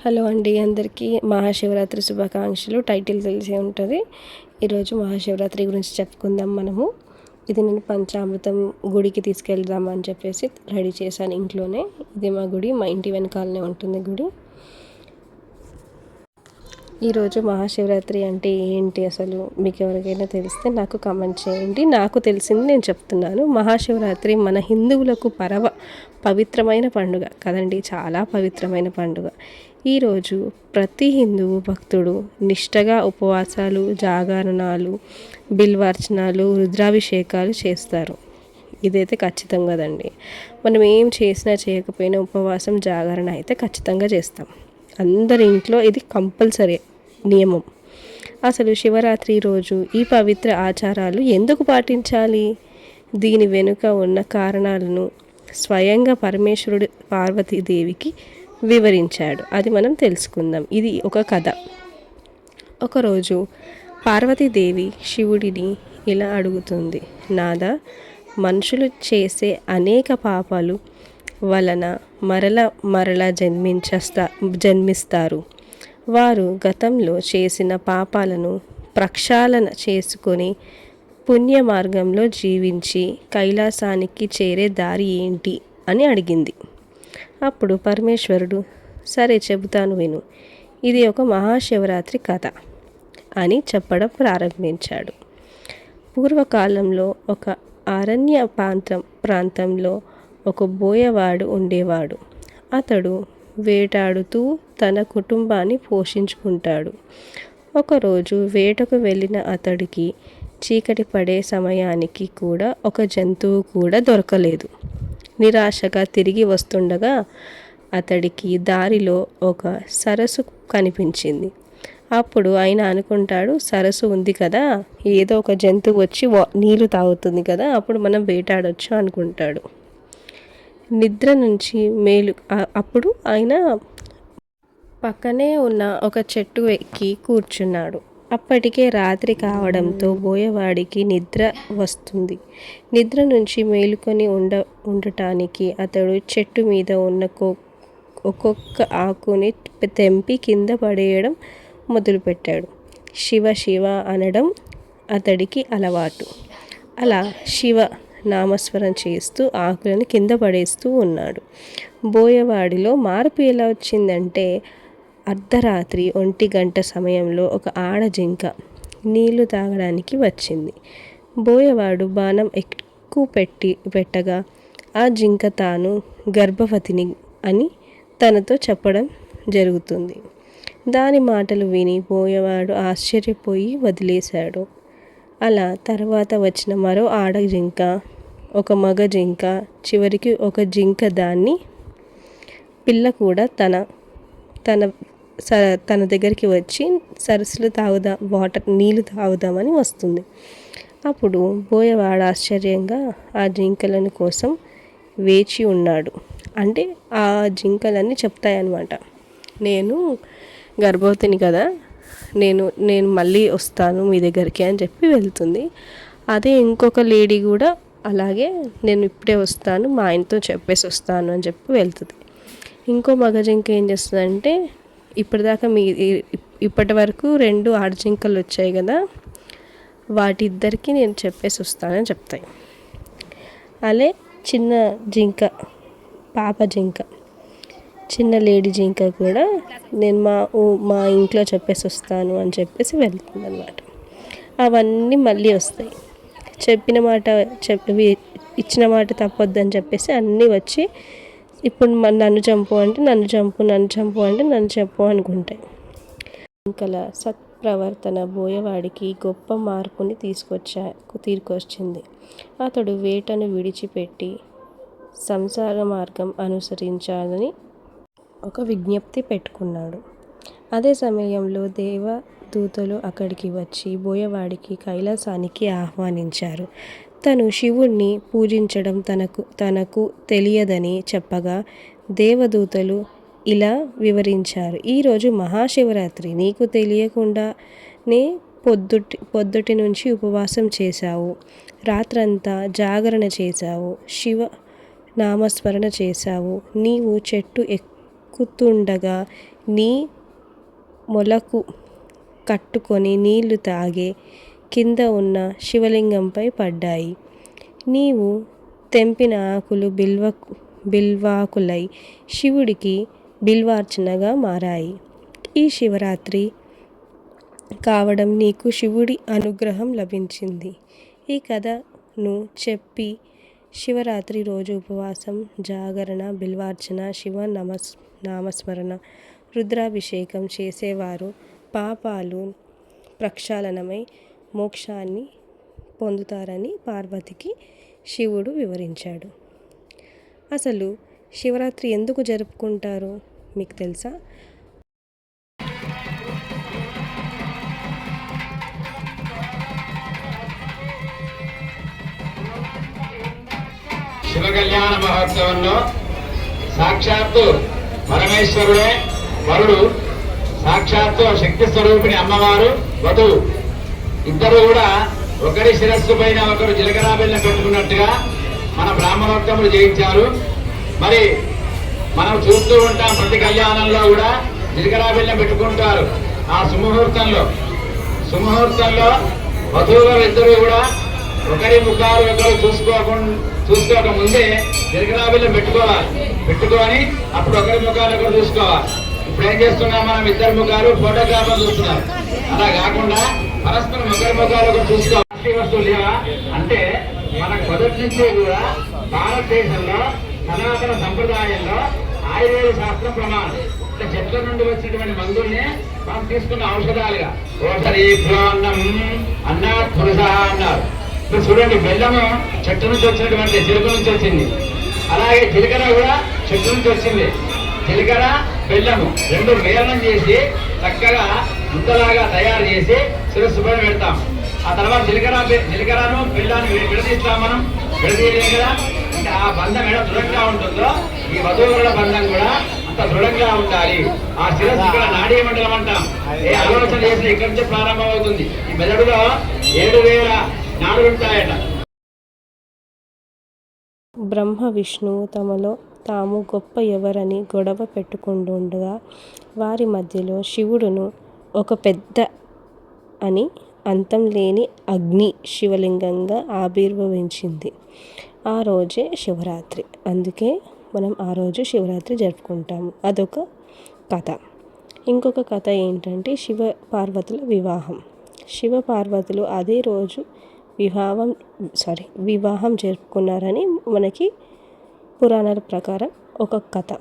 Hello అండి, అందరికీ మహాశివరాత్రి శుభాకాంక్షలు. టైటిల్ తెలిసే ఉంటుంది. ఈరోజు మహాశివరాత్రి గురించి చెప్పుకుందాం మనము. ఇది నేను పంచామృతం గుడికి తీసుకెళ్దామని చెప్పేసి రెడీ చేశాను ఇంట్లోనే. ఇది మా గుడి, మా ఇంటి వెనకాలనే ఉంటుంది గుడి. ఈరోజు మహాశివరాత్రి అంటే ఏంటి అసలు మీకు ఎవరికైనా తెలిస్తే నాకు కామెంట్ చేయండి. నాకు తెలిసింది నేను చెప్తున్నాను. మహాశివరాత్రి మన హిందువులకు పవిత్రమైన పండుగ కదండి, చాలా పవిత్రమైన పండుగ. ఈరోజు ప్రతి హిందువు భక్తుడు నిష్టగా ఉపవాసాలు, జాగరణాలు, బిల్వార్చనాలు, రుద్రాభిషేకాలు చేస్తారు. ఇదైతే ఖచ్చితం కదండి. మనం ఏం చేసినా చేయకపోయినా ఉపవాసం, జాగరణ అయితే ఖచ్చితంగా చేస్తాం. అందరి ఇంట్లో ఇది కంపల్సరీ నియమం. అసలు శివరాత్రి రోజు ఈ పవిత్ర ఆచారాలు ఎందుకు పాటించాలి? దీని వెనుక ఉన్న కారణాలను స్వయంగా పరమేశ్వరుడు పార్వతీదేవికి వివరించాడు. అది మనం తెలుసుకుందాం. ఇది ఒక కథ. ఒకరోజు పార్వతీదేవి శివుడిని ఇలా అడుగుతుంది, నాదా, మనుషులు చేసే అనేక పాపాలు వలన మరల జన్మిస్తారు. వారు గతంలో చేసిన పాపాలను ప్రక్షాళన చేసుకొని పుణ్య మార్గంలో జీవించి కైలాసానికి చేరే దారి ఏంటి అని అడిగింది. అప్పుడు పరమేశ్వరుడు, సరే చెబుతాను విను, ఇది ఒక మహాశివరాత్రి కథ అని చెప్పడం ప్రారంభించాడు. పూర్వకాలంలో ఒక అరణ్య ప్రాంతంలో ఒక బోయవాడు ఉండేవాడు. అతడు వేటాడుతూ తన కుటుంబాన్ని పోషించుకుంటాడు. ఒకరోజు వేటకు వెళ్ళిన అతడికి చీకటి పడే సమయానికి కూడా ఒక జంతువు కూడా దొరకలేదు. నిరాశగా తిరిగి వస్తుండగా అతడికి దారిలో ఒక సరస్సు కనిపించింది. అప్పుడు ఆయన అనుకుంటాడు, సరస్సు ఉంది కదా, ఏదో ఒక జంతువు వచ్చి నీళ్లు తాగుతుంది కదా, అప్పుడు మనం వేటాడొచ్చు అనుకుంటాడు. నిద్ర నుంచి అప్పుడు ఆయన పక్కనే ఉన్న ఒక చెట్టు ఎక్కి కూర్చున్నాడు. అప్పటికే రాత్రి కావడంతో బోయవాడికి నిద్ర వస్తుంది. నిద్ర నుంచి మేలుకొని ఉండటానికి అతడు చెట్టు మీద ఉన్న ఒక్కొక్క ఆకుని తెంపి కింద పడేయడం మొదలుపెట్టాడు. శివ శివ అనడం అతడికి అలవాటు. అలా శివ నామస్మరణ చేస్తూ ఆకులను కింద పడేస్తూ ఉన్నాడు. బోయవాడిలో మార్పు ఎలా వచ్చిందంటే, అర్ధరాత్రి 1 గంట సమయంలో ఒక ఆడజింక నీళ్లు తాగడానికి వచ్చింది. బోయవాడు బాణం ఎక్కువ పెట్టగా ఆ జింక తాను గర్భవతిని అని తనతో చెప్పడం జరుగుతుంది. దాని మాటలు విని బోయవాడు ఆశ్చర్యపోయి వదిలేశాడు. అలా తర్వాత వచ్చిన మరో ఆడ జింక, ఒక మగ జింక, చివరికి ఒక జింక దాన్ని పిల్ల కూడా తన దగ్గరికి వచ్చి సరస్సులు నీళ్లు తాగుదామని వస్తుంది. అప్పుడు బోయవాడు ఆశ్చర్యంగా ఆ జింకలను కోసం వేచి ఉన్నాడు. అంటే ఆ జింకలన్నీ చెప్తాయన్నమాట, నేను గర్భవతిని కదా, నేను మళ్ళీ వస్తాను మీ దగ్గరికి అని చెప్పి వెళ్తుంది. అదే ఇంకొక లేడీ కూడా అలాగే, నేను ఇప్పుడే వస్తాను, మా ఆయనతో చెప్పేసి వస్తాను అని చెప్పి వెళ్తుంది. ఇంకో మగ జింక ఏం చేస్తుందంటే, ఇప్పటి వరకు 2 ఆడజింకలు వచ్చాయి కదా, వాటిద్దరికి నేను చెప్పేసి వస్తానని చెప్తాయి. అలా చిన్న జింక, పాప జింక, చిన్న లేడీ జింక కూడా నేను మా ఇంట్లో చెప్పేసి వస్తాను అని చెప్పేసి వెళ్తుంది అన్నమాట. అవన్నీ మళ్ళీ వస్తాయి. ఇచ్చిన మాట తప్పొద్దని చెప్పేసి అన్నీ వచ్చి ఇప్పుడు నన్ను చంపు అంటే నన్ను చంపు అంటే నన్ను చెప్పు అనుకుంటాయి. జింకల సత్ప్రవర్తన బోయవాడికి గొప్ప మార్పుని తీసుకొచ్చింది. అతడు వేటను విడిచిపెట్టి సంసార మార్గం అనుసరించాలని ఒక విజ్ఞప్తి పెట్టుకున్నాడు. అదే సమయంలో దేవదూతలు అక్కడికి వచ్చి బోయవాడికి కైలాసానికి ఆహ్వానించారు. తను శివుణ్ణి పూజించడం తనకు తెలియదని చెప్పగా దేవదూతలు ఇలా వివరించారు, ఈరోజు మహాశివరాత్రి, నీకు తెలియకుండానే పొద్దుటి నుంచి ఉపవాసం చేశావు, రాత్రంతా జాగరణ చేశావు, శివ నామస్మరణ చేశావు. నీవు చెట్టు ఎక్కుతుండగా నీ మొలకు కట్టుకొని నీళ్లు తాగే కింద ఉన్న శివలింగంపై పడ్డాయి. నీవు తెంపిన ఆకులు బిల్వాకులై శివుడికి బిల్వార్చనగా మారాయి. ఈ శివరాత్రి కావడం నీకు శివుడి అనుగ్రహం లభించింది. ఈ కథను చెప్పి శివరాత్రి రోజు ఉపవాసం, జాగరణ, బిల్వార్చన, నామస్మరణ, రుద్రాభిషేకం చేసేవారు పాపాలు ప్రక్షాళనమై మోక్షాన్ని పొందుతారని పార్వతికి శివుడు వివరించాడు. అసలు శివరాత్రి ఎందుకు జరుపుకుంటారో మీకు తెలుసా? శివ కళ్యాణ మహోత్సవంలో సాక్షాత్తు పరమేశ్వరుడే వరుడు, సాక్షాత్తు శక్తి స్వరూపిణి అమ్మవారు వధువు, ఇద్దరు కూడా ఒకరి శిరస్సు పైన ఒకరు జీలకర్ర బెల్లం పెట్టుకున్నట్టుగా మన బ్రాహ్మణోత్తములు చేయించారు. మరి మనం చూస్తూ ఉంటాం, ప్రతి కళ్యాణంలో కూడా జీలకర్ర బెల్లం పెట్టుకుంటారు. ఆ సుముహూర్తంలో వధువులు ఇద్దరు కూడా ఒకరి ముఖాలు ఒకరు చూసుకోక ముందే జీలకర్ర బెల్లం పెట్టుకొని అప్పుడు ఒకరి ముఖాలు ఒకరు చూసుకోవాలి. ఇప్పుడు ఏం చేస్తున్నాం, మనం ఇద్దరు ముఖాలు ఫోటోగ్రాఫర్ చూస్తున్నాం. అలా కాకుండా పరస్పరం ఒకరి ముఖాలు ఒకరు చూసుకోవాలి. వస్తువులు లేవా అంటే మనకు మొదటి నుంచి కూడా భారతదేశంలో సనాతన సంప్రదాయంలో ఆయుర్వేద శాస్త్రం ప్రమాణం. అంటే చెట్ల నుండి వచ్చినటువంటి మందుల్ని మనం తీసుకున్న ఔషధాలుగా ఓషధీభ్యోన్నం అన్నా పురుష అన్నారు. ఇప్పుడు చూడండి, బెల్లము చెట్టు నుంచి వచ్చినటువంటి చిలుక నుంచి వచ్చింది, అలాగే జీలకర్ర కూడా చెట్టు నుంచి వచ్చింది. జీలకర్ర బెల్లము రెండు మేళనం చేసి చక్కగా ముద్దలాగా తయారు చేసి శిరస్సు పైన పెడతాం. ఆ తర్వాత జీలకర్రను బెల్లాన్ని విడదీస్తాం. మనం విడదీయలేం కదా. అంటే ఆ బంధం ఎలా దృఢంగా ఉంటుందో ఈ వధువుల బంధం కూడా అంత దృఢంగా ఉండాలి. ఆ శిరస్సు ఇక్కడ నాడీ మండలం అంటాం. ఏ ఆలోచన చేసిన ఇక్కడి నుంచి ప్రారంభం అవుతుంది. ఈ మెదడులో 7,000 నాడులుంటాయట. బ్రహ్మ విష్ణువు తమలో తాము గొప్ప ఎవరని గొడవ పెట్టుకుంటుండగా వారి మధ్యలో శివుడును ఒక పెద్ద అని అంతం లేని అగ్ని శివలింగంగా ఆవిర్భవించింది. ఆ రోజే శివరాత్రి. అందుకే మనం ఆ రోజు శివరాత్రి జరుపుకుంటాము. అదొక కథ. ఇంకొక కథ ఏంటంటే శివ పార్వతుల వివాహం. శివ పార్వతులు అదే రోజు వివాహం జరుపుకున్నారని మనకి పురాణాల ప్రకారం ఒక కథ.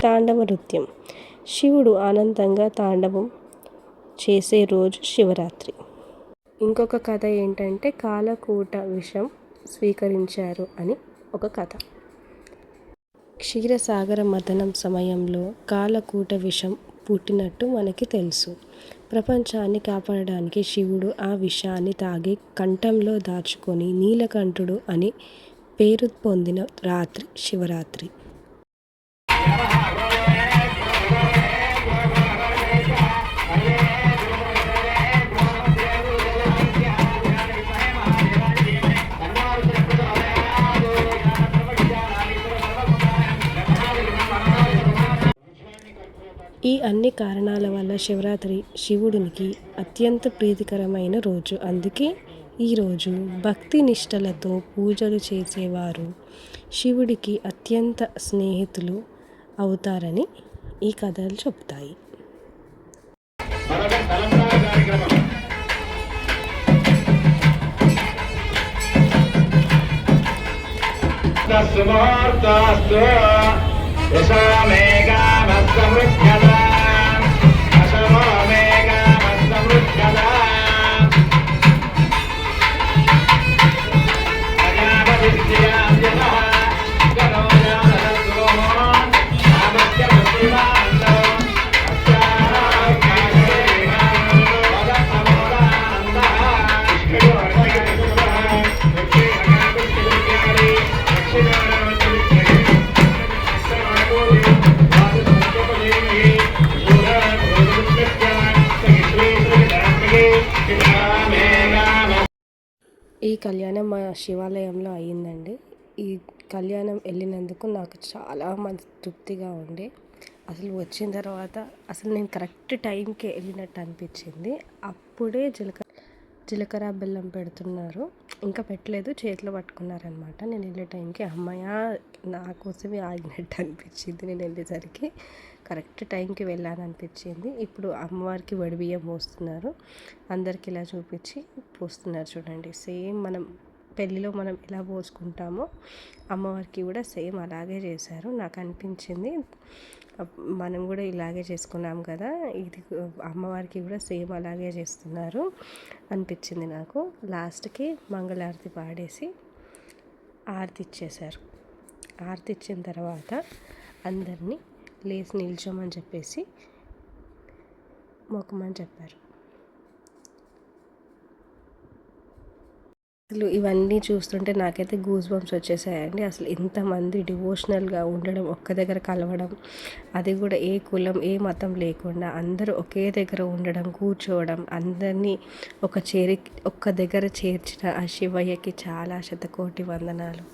తాండవ నృత్యం. శివుడు ఆనందంగా తాండవం చేసే రోజు శివరాత్రి. ఇంకొక కథ ఏంటంటే కాలకూట విషం స్వీకరించారు అని ఒక కథ. క్షీరసాగర మథనం సమయంలో కాలకూట విషం పుట్టినట్టు మనకి తెలుసు. ప్రపంచాన్ని కాపాడడానికి శివుడు ఆ విషాన్ని తాగి కంఠంలో దాచుకొని నీలకంఠుడు అని పేరు పొందిన రాత్రి శివరాత్రి. ఈ అన్ని కారణాల వల్ల శివరాత్రి శివుడికి అత్యంత ప్రీతికరమైన రోజు. అందుకే ఈరోజు భక్తి నిష్టలతో పూజలు చేసేవారు శివుడికి అత్యంత స్నేహితులు అవుతారని ఈ కథలు చెప్తాయి. కళ్యాణం మా శివాలయంలో అయ్యిందండి. ఈ కళ్యాణం వెళ్ళినందుకు నాకు చాలా తృప్తిగా ఉండే. అసలు వచ్చిన తర్వాత అసలు నేను కరెక్ట్ టైంకే వెళ్ళినట్టు అనిపించింది. అప్పుడే జీలకర్ర బెల్లం పెడుతున్నారు, ఇంకా పెట్టలేదు, చేతిలో పట్టుకున్నారనమాట. నేను వెళ్ళే టైంకి అమ్మయ్య నా కోసమే ఆగినట్టు అనిపించింది. నేను వెళ్ళేసరికి కరెక్ట్ టైంకి వెళ్ళాను అనిపించింది. ఇప్పుడు అమ్మవారికి వడిబియ్యం పోస్తున్నారు, అందరికి ఇలా చూపించి పోస్తున్నారు. చూడండి, సేమ్ మనం పెళ్ళిలో మనం ఎలా పోసుకుంటామో అమ్మవారికి కూడా సేమ్ అలాగే చేశారు. నాకు అనిపించింది మనం కూడా ఇలాగే చేసుకున్నాం కదా, ఇది అమ్మవారికి కూడా సేమ్ అలాగే చేస్తున్నారు అనిపించింది నాకు. లాస్ట్కి మంగళారతి పాడేసి ఆరతి ఇచ్చేశారు. ఆరతి ఇచ్చిన తర్వాత అందరినీ లేచి నిల్చోమని చెప్పేసి మొక్కమని చెప్పారు. అసలు ఇవన్నీ చూస్తుంటే నాకైతే గూస్ బంప్స్ వచ్చేసాయండి. అసలు ఇంతమంది డివోషనల్గా ఉండడం, ఒక్క దగ్గర కలవడం, అది కూడా ఏ కులం ఏ మతం లేకుండా అందరూ ఒకే దగ్గర ఉండడం, కూర్చోవడం, అందరినీ ఒక్క దగ్గర చేర్చిన ఆ శివయ్యకి చాలా శతకోటి వందనాలు.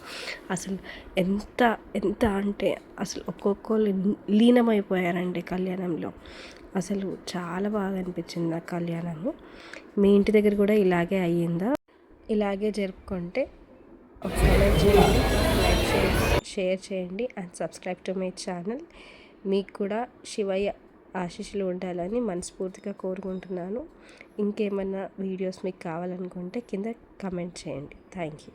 అసలు ఎంత ఎంత అంటే అసలు ఒక్కొక్కరు లీనమైపోయారండి కళ్యాణంలో. అసలు చాలా బాగా అనిపించింది నాకు కళ్యాణము. మీ ఇంటి దగ్గర కూడా ఇలాగే అయ్యిందా? ఇలాగే జరుపుకుంటే ఒక కామెంట్ చేయండి, లైక్ చేయండి, షేర్ చేయండి and subscribe to my channel. మీకు కూడా శివయ్య ఆశీస్సులు ఉండాలని మనస్ఫూర్తిగా కోరుకుంటున్నాను. ఇంకేమైనా వీడియోస్ మీకు కావాలనుకుంటే కింద కామెంట్ చేయండి. Thank you.